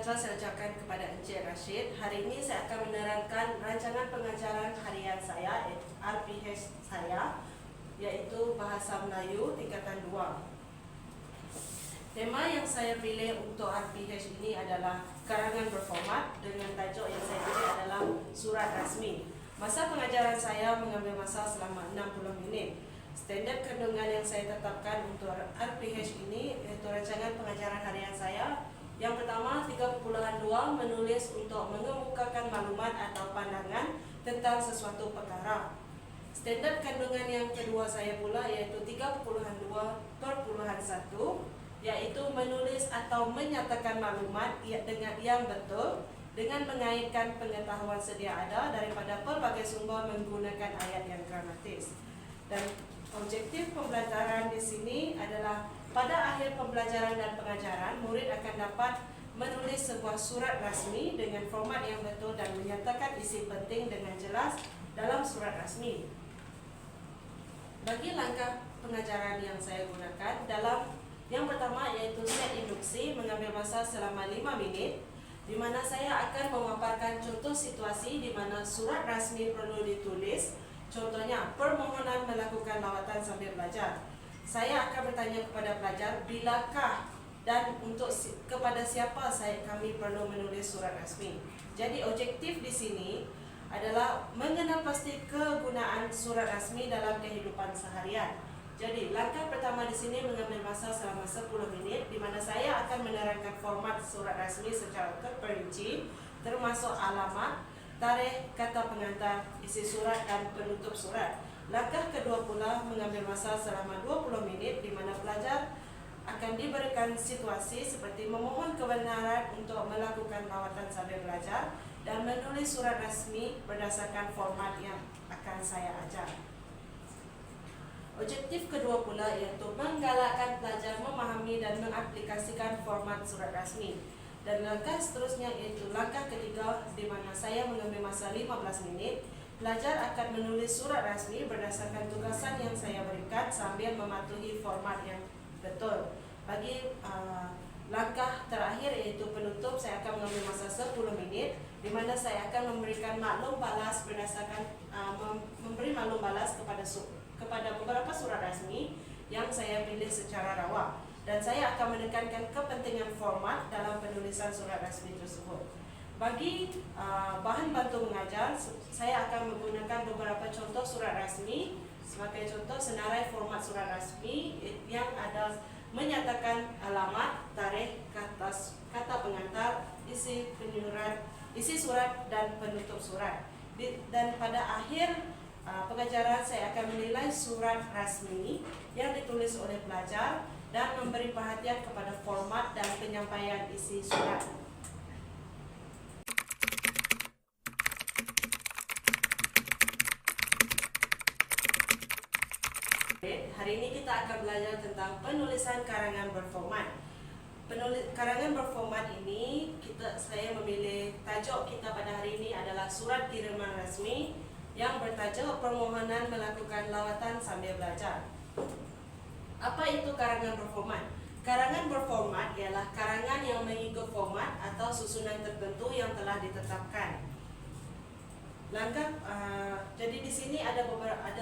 sejahtera saya ucapkan kepada Encik Rashid. Hari ini saya akan menerangkan rancangan pengajaran harian saya, RPH saya, iaitu Bahasa Melayu tingkatan 2. Tema yang saya pilih untuk RPH ini adalah karangan berformat dengan tajuk yang saya pilih adalah Surat Rasmi. Masa pengajaran saya mengambil masa selama 60 minit. Standard kandungan yang saya tetapkan untuk RPH ini iaitu rancangan pengajaran harian saya. Yang pertama, 3.2 menulis untuk mengemukakan maklumat atau pandangan tentang sesuatu perkara. Standard kandungan yang kedua saya pula iaitu 3.2.1 iaitu menulis atau menyatakan maklumat dengan yang betul dengan mengaitkan pengetahuan sedia ada daripada pelbagai sumber menggunakan ayat yang gramatis. Dan objektif pembelajaran di sini adalah pada akhir pembelajaran dan pengajaran, murid akan dapat menulis sebuah surat rasmi dengan format yang betul dan menyatakan isi penting dengan jelas dalam surat rasmi. Bagi langkah pengajaran yang saya gunakan, dalam yang pertama iaitu set induksi mengambil masa selama 5 minit, di mana saya akan memaparkan contoh situasi di mana surat rasmi perlu ditulis. Contohnya, permohonan melakukan lawatan sambil belajar. Saya akan bertanya kepada pelajar, bilakah dan kepada siapa kami perlu menulis surat rasmi. Jadi objektif di sini adalah mengenal pasti kegunaan surat rasmi dalam kehidupan seharian. Jadi langkah pertama di sini mengambil masa selama 10 menit, di mana saya akan menerangkan format surat rasmi secara terperinci, termasuk alamat, tarikh, kata pengantar, isi surat dan penutup surat. Langkah kedua pula mengambil masa selama 20 minit, di mana pelajar akan diberikan situasi seperti memohon kebenaran untuk melakukan lawatan sambil belajar dan menulis surat rasmi berdasarkan format yang akan saya ajar. Objektif kedua pula iaitu menggalakkan pelajar memahami dan mengaplikasikan format surat rasmi. Dan langkah seterusnya iaitu langkah ketiga, di mana saya mengambil masa 15 menit. Pelajar akan menulis surat rasmi berdasarkan tugasan yang saya berikan sambil mematuhi format yang betul. Bagi langkah terakhir iaitu penutup, saya akan mengambil masa 10 menit, di mana saya akan memberikan maklum balas berdasarkan memberi maklum balas kepada beberapa surat rasmi yang saya pilih secara rawa. Dan saya akan menekankan kepentingan format dalam penulisan surat rasmi tersebut. Bagi bahan bantu mengajar, saya akan menggunakan beberapa contoh surat rasmi. Sebagai contoh, senarai format surat rasmi yang ada menyatakan alamat, tarikh, kata pengantar, isi surat dan penutup surat. Dan pada akhir pengajaran saya akan menilai surat rasmi yang ditulis oleh pelajar dan memberi perhatian kepada format dan penyampaian isi surat. Hari ini kita akan belajar tentang penulisan karangan berformat. Karangan berformat ini saya memilih tajuk kita pada hari ini adalah surat kiriman rasmi yang bertajuk permohonan melakukan lawatan sambil belajar. Apa itu karangan berformat? Karangan berformat ialah karangan yang mengikut format atau susunan tertentu yang telah ditetapkan. Jadi di sini ada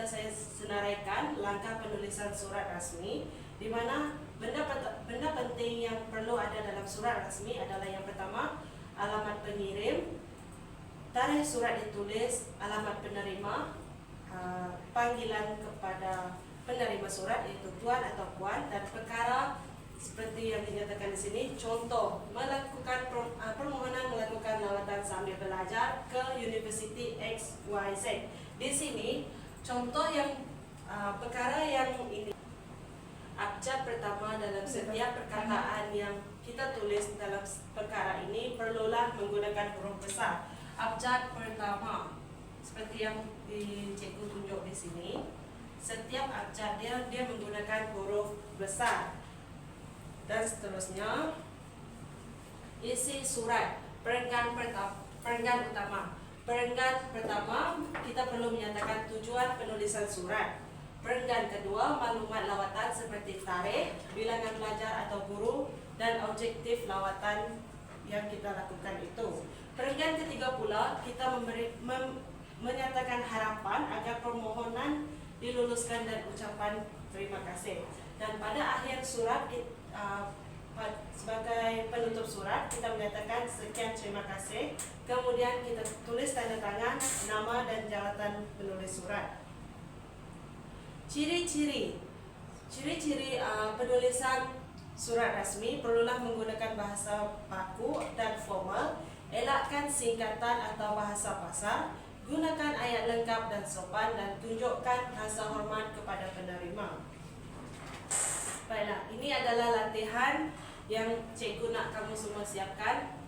saya senaraikan langkah penulisan surat rasmi, di mana benda penting yang perlu ada dalam surat rasmi adalah yang pertama, alamat pengirim, tarikh surat ditulis, alamat penerima, panggilan kepada penerima surat iaitu tuan atau puan, dan perkara seperti yang dinyatakan di sini. Contoh, melakukan permohonan melakukan lawatan sambil belajar ke Universiti XYZ. Di sini contoh yang perkara yang ini. Abjad pertama dalam setiap perkataan yang kita tulis dalam perkara ini perlulah menggunakan huruf besar. Abjad pertama seperti yang cikgu tunjuk di sini. Setiap abjad dia menggunakan huruf besar. Dan seterusnya, isi surat, perenggan utama. Perenggan pertama, kita perlu menyatakan tujuan penulisan surat. Perenggan kedua, maklumat lawatan seperti tarikh, bilangan pelajar atau guru, dan objektif lawatan yang kita lakukan itu. Perenggan ketiga pula, kita menyatakan harapan agar permohonan diluluskan dan ucapan terima kasih. Dan pada akhir surat, sebagai penutup surat, kita menyatakan sekian terima kasih. Kemudian kita tulis tanda tangan, nama dan jawatan penulis surat. Ciri-ciri penulisan surat rasmi perlulah menggunakan bahasa baku dan formal, elakkan singkatan atau bahasa pasar, gunakan ayat lengkap dan sopan, dan tunjukkan rasa hormat kepada penerima. Baiklah, ini adalah latihan yang cikgu nak kamu semua siapkan,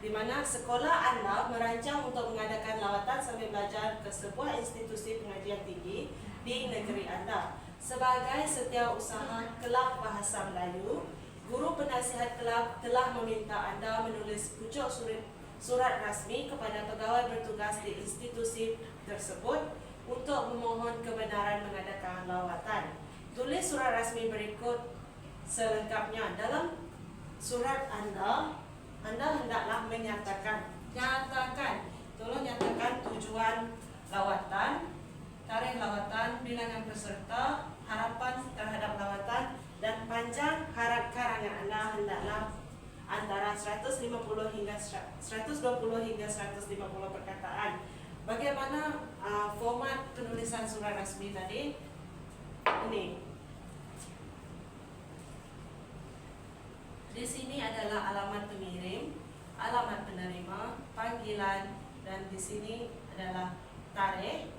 di mana sekolah anda merancang untuk mengadakan lawatan sambil belajar ke sebuah institusi pengajian tinggi di negeri anda. Sebagai setiausaha Kelab Bahasa Melayu, guru penasihat kelab telah meminta anda menulis pucuk surat rasmi kepada pegawai bertugas di institusi tersebut untuk memohon kebenaran mengadakan lawatan. Tulis surat rasmi berikut selengkapnya. Dalam surat anda hendaklah tolong nyatakan tujuan lawatan, tarikh lawatan, bilangan peserta, harapan terhadap lawatan, dan panjang karangan anda hendaklah antara 120 hingga 150 perkataan. Bagaimana format penulisan surat rasmi tadi? Ini. Di sini adalah alamat pengirim, alamat penerima, panggilan, dan di sini adalah tarikh.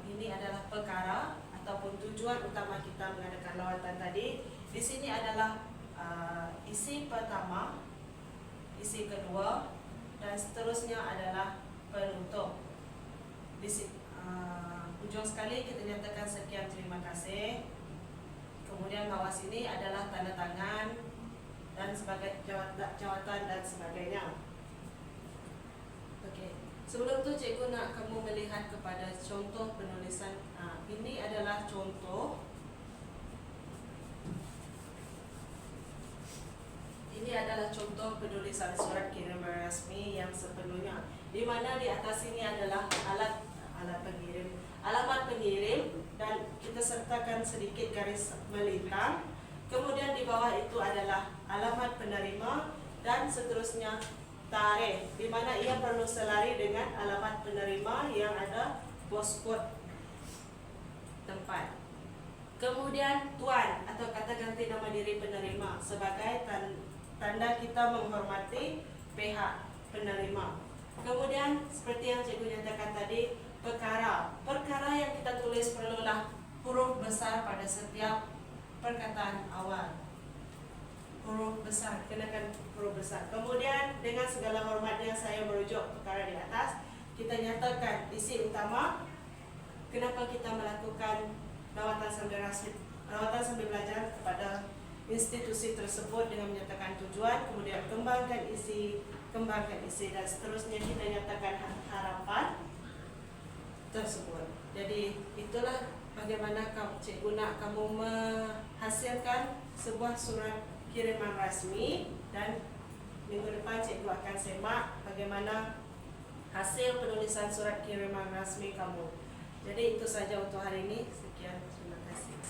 Ini adalah perkara ataupun tujuan utama kita mengadakan lawatan tadi. Di sini adalah isi pertama, isi kedua, dan seterusnya adalah penutup. Di ujung sekali kita nyatakan sekian terima kasih. Kemudian bawah sini adalah tanda tangan dan sebagai jawatan dan sebagainya. Okey. Sebelum tu cikgu nak kamu melihat kepada contoh penulisan. Ini adalah contoh. Ini adalah contoh penulisan surat kiriman rasmi yang sepenuhnya. Di mana di atas ini adalah alamat pengirim, dan kita sertakan sedikit garis melintang. Kemudian di bawah itu adalah alamat penerima dan seterusnya tarikh, di mana ia perlu selari dengan alamat penerima yang ada postcode tempat. Kemudian tuan atau kata ganti nama diri penerima sebagai tanda kita menghormati pihak penerima. Kemudian seperti yang cikgu nyatakan tadi, perkara yang kita tulis perlulah huruf besar pada setiap perkataan awal. Huruf besar, kenakan huruf besar. Kemudian dengan segala hormatnya saya merujuk perkara di atas. Kita nyatakan isi utama, kenapa kita melakukan lawatan sambil belajar kepada institusi tersebut dengan menyatakan tujuan, kemudian kembangkan isi, dan seterusnya kita nyatakan harapan tersebut. Jadi itulah bagaimana cikgu nak kamu menghasilkan sebuah surat kiriman rasmi, dan minggu depan cikgu akan semak bagaimana hasil penulisan surat kiriman rasmi kamu. Jadi itu saja untuk hari ini. Sekian, terima kasih.